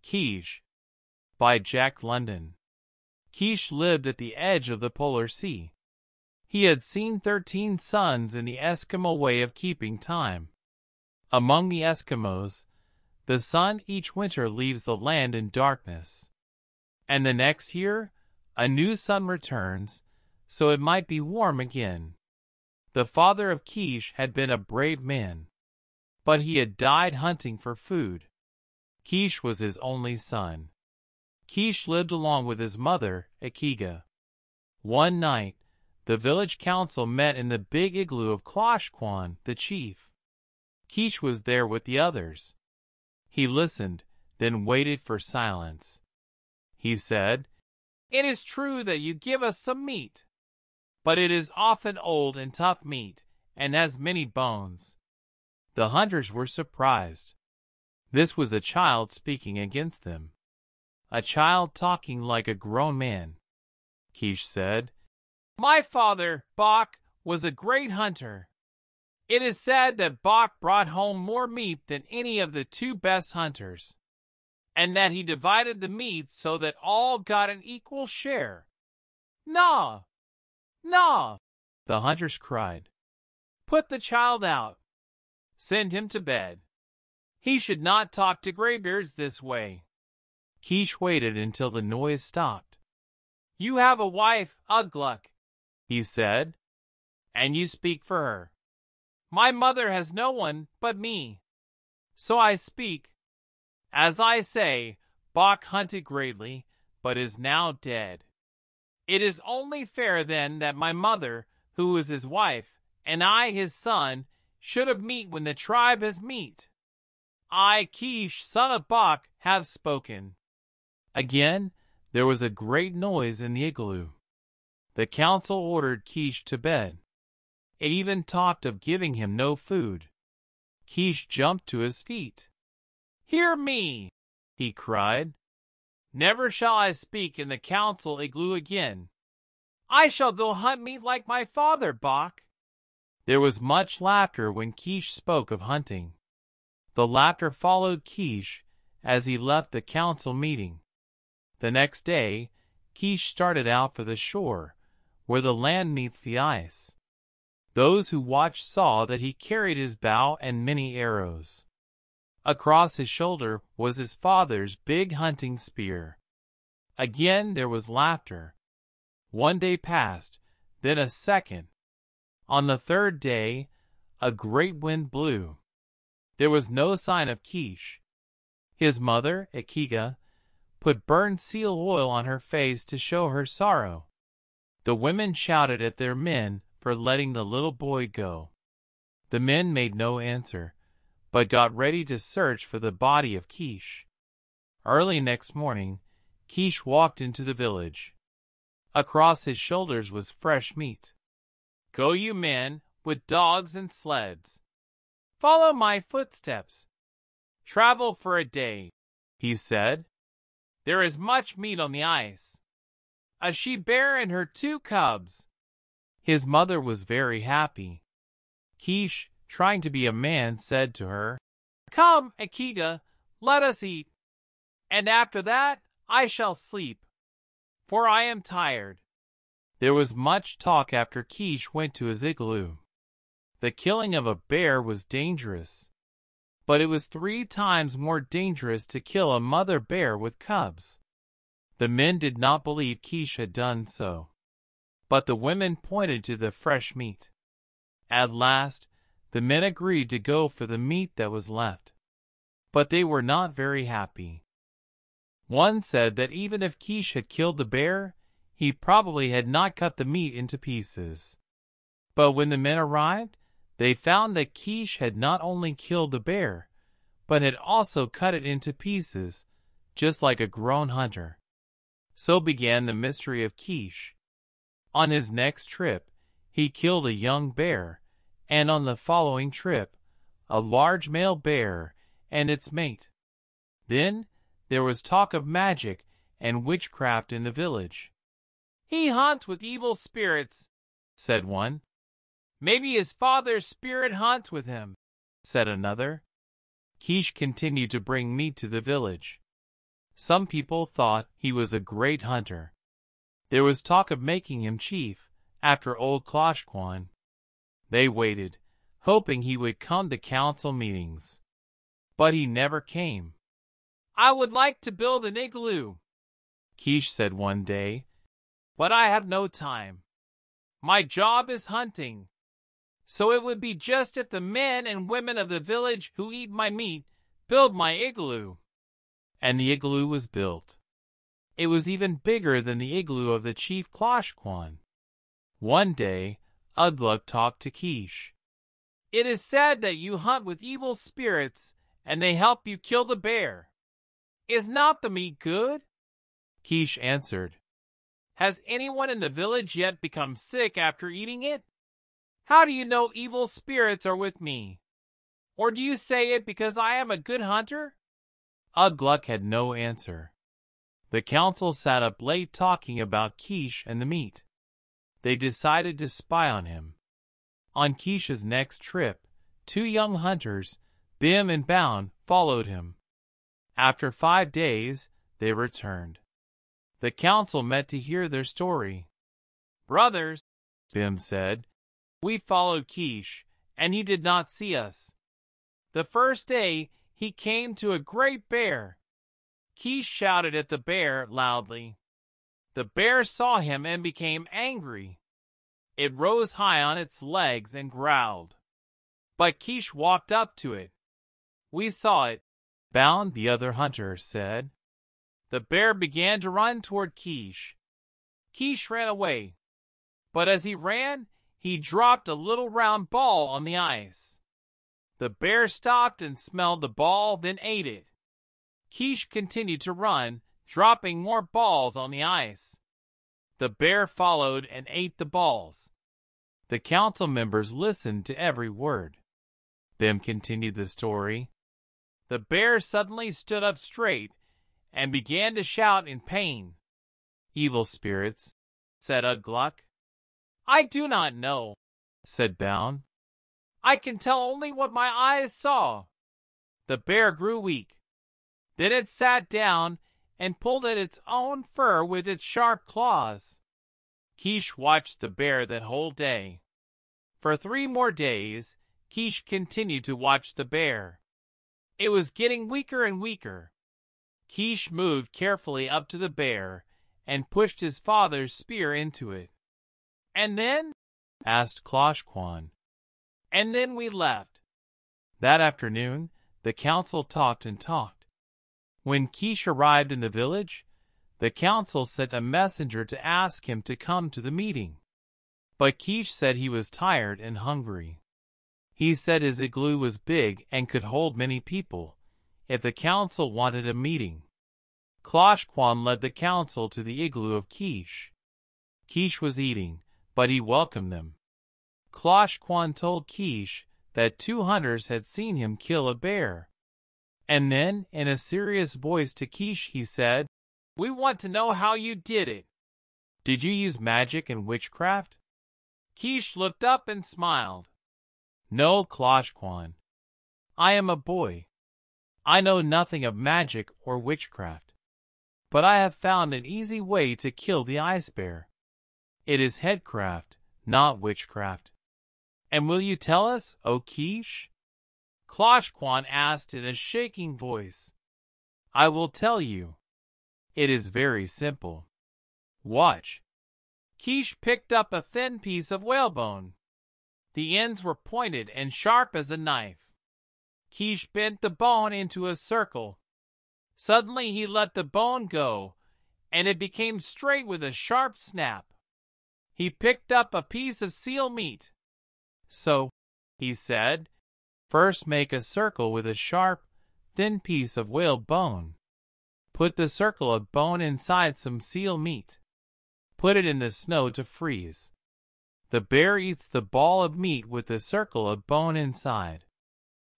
Keesh, by Jack London. Keesh lived at the edge of the polar sea. He had seen 13 suns in the Eskimo way of keeping time. Among the Eskimos, the sun each winter leaves the land in darkness. And the next year, a new sun returns, so it might be warm again. The father of Keesh had been a brave man, but he had died hunting for food. Keesh was his only son. Keesh lived along with his mother, Akiga. One night, the village council met in the big igloo of Kloshkwan, the chief. Keesh was there with the others. He listened, then waited for silence. He said, "It is true that you give us some meat, but it is often old and tough meat, and has many bones." The hunters were surprised. This was a child speaking against them. A child talking like a grown man. Keesh said, "My father, Bok, was a great hunter. It is said that Bok brought home more meat than any of the 2 best hunters, and that he divided the meat so that all got an equal share." "No! No!" the hunters cried. "Put the child out. Send him to bed. He should not talk to graybeards this way." Keesh waited until the noise stopped. "You have a wife, Ugluk," he said, "and you speak for her. My mother has no one but me, so I speak. As I say, Bok hunted greatly, but is now dead. It is only fair then that my mother, who is his wife, and I, his son, should have meat when the tribe has meat. I, Keesh, son of Bok, have spoken." Again, there was a great noise in the igloo. The council ordered Keesh to bed. It even talked of giving him no food. Keesh jumped to his feet. "Hear me!" he cried. "Never shall I speak in the council igloo again. I shall go hunt meat like my father, Bok." There was much laughter when Keesh spoke of hunting. The laughter followed Keesh as he left the council meeting. The next day, Keesh started out for the shore, where the land meets the ice. Those who watched saw that he carried his bow and many arrows. Across his shoulder was his father's big hunting spear. Again there was laughter. One day passed, then a second. On the 3rd day, a great wind blew. There was no sign of Keesh. His mother, Akiga, put burned seal oil on her face to show her sorrow. The women shouted at their men for letting the little boy go. The men made no answer, but got ready to search for the body of Keesh. Early next morning, Keesh walked into the village. Across his shoulders was fresh meat. "Go you men, with dogs and sleds. Follow my footsteps. Travel for a day," he said. "There is much meat on the ice. A she-bear and her 2 cubs." His mother was very happy. Keesh, trying to be a man, said to her, "Come, Akiga, let us eat, and after that I shall sleep, for I am tired." There was much talk after Keesh went to his igloo. The killing of a bear was dangerous, but it was 3 times more dangerous to kill a mother bear with cubs. The men did not believe Keesh had done so, but the women pointed to the fresh meat. At last, the men agreed to go for the meat that was left, but they were not very happy. One said that even if Keesh had killed the bear, he probably had not cut the meat into pieces. But when the men arrived, they found that Keesh had not only killed the bear, but had also cut it into pieces, just like a grown hunter. So began the mystery of Keesh. On his next trip, he killed a young bear, and on the following trip, a large male bear and its mate. Then there was talk of magic and witchcraft in the village. "He hunts with evil spirits," said one. "Maybe his father's spirit hunts with him," said another. Keesh continued to bring meat to the village. Some people thought he was a great hunter. There was talk of making him chief after old Kloshkwan. They waited, hoping he would come to council meetings. But he never came. "I would like to build an igloo," Keesh said one day, "but I have no time. My job is hunting. So it would be just if the men and women of the village who eat my meat build my igloo." And the igloo was built. It was even bigger than the igloo of the chief Kloshkwan. One day, Ugluk talked to Keesh. "It is said that you hunt with evil spirits and they help you kill the bear. Is not the meat good?" Keesh answered, "Has anyone in the village yet become sick after eating it? How do you know evil spirits are with me? Or do you say it because I am a good hunter?" Ugluk had no answer. The council sat up late talking about Keesh and the meat. They decided to spy on him. On Keesh's next trip, 2 young hunters, Bim and Bound, followed him. After 5 days, they returned. The council met to hear their story. "Brothers," Bim said, "we followed Keesh, and he did not see us. The first day, he came to a great bear. Keesh shouted at the bear loudly. The bear saw him and became angry. It rose high on its legs and growled. But Keesh walked up to it. We saw it," Bound, the other hunter, said. The bear began to run toward Keesh. Keesh ran away, but as he ran, he dropped a little round ball on the ice. The bear stopped and smelled the ball, then ate it. Keesh continued to run, dropping more balls on the ice. The bear followed and ate the balls. The council members listened to every word. Bim continued the story. The bear suddenly stood up straight and began to shout in pain. "Evil spirits," said Ugluk. "I do not know," said Bound. "I can tell only what my eyes saw." The bear grew weak. Then it sat down and pulled at its own fur with its sharp claws. Keesh watched the bear that whole day. For 3 more days, Keesh continued to watch the bear. It was getting weaker and weaker. Keesh moved carefully up to the bear and pushed his father's spear into it. "And then?" asked Kloshkwan. "And then we left." That afternoon, the council talked and talked. When Keesh arrived in the village, the council sent a messenger to ask him to come to the meeting. But Keesh said he was tired and hungry. He said his igloo was big and could hold many people, if the council wanted a meeting. Kloshkwan led the council to the igloo of Keesh. Keesh was eating, but he welcomed them. Kloshkwan told Keesh that 2 hunters had seen him kill a bear. And then, in a serious voice to Keesh, he said, "We want to know how you did it. Did you use magic and witchcraft?" Keesh looked up and smiled. "No, Kloshkwan. I am a boy. I know nothing of magic or witchcraft. But I have found an easy way to kill the ice bear. It is headcraft, not witchcraft. And will you tell us, O Keesh?" Kloshkwan asked in a shaking voice. "I will tell you. It is very simple. Watch." Keesh picked up a thin piece of whalebone. The ends were pointed and sharp as a knife. Keesh bent the bone into a circle. Suddenly he let the bone go, and it became straight with a sharp snap. He picked up a piece of seal meat. "So," he said, "first make a circle with a sharp, thin piece of whale bone. Put the circle of bone inside some seal meat. Put it in the snow to freeze. The bear eats the ball of meat with the circle of bone inside.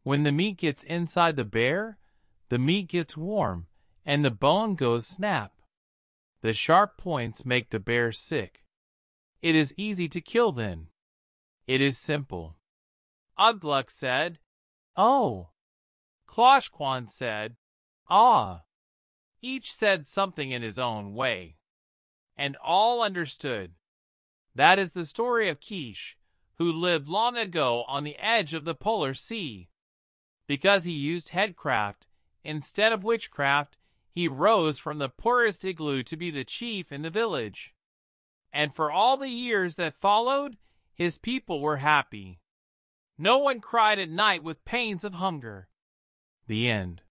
When the meat gets inside the bear, the meat gets warm, and the bone goes snap. The sharp points make the bear sick. It is easy to kill then. It is simple." Ugluk said, "Oh." Kloshkwan said, "Ah." Each said something in his own way, and all understood. That is the story of Keesh, who lived long ago on the edge of the polar sea. Because he used headcraft instead of witchcraft, he rose from the poorest igloo to be the chief in the village. And for all the years that followed, his people were happy. No one cried at night with pains of hunger. The end.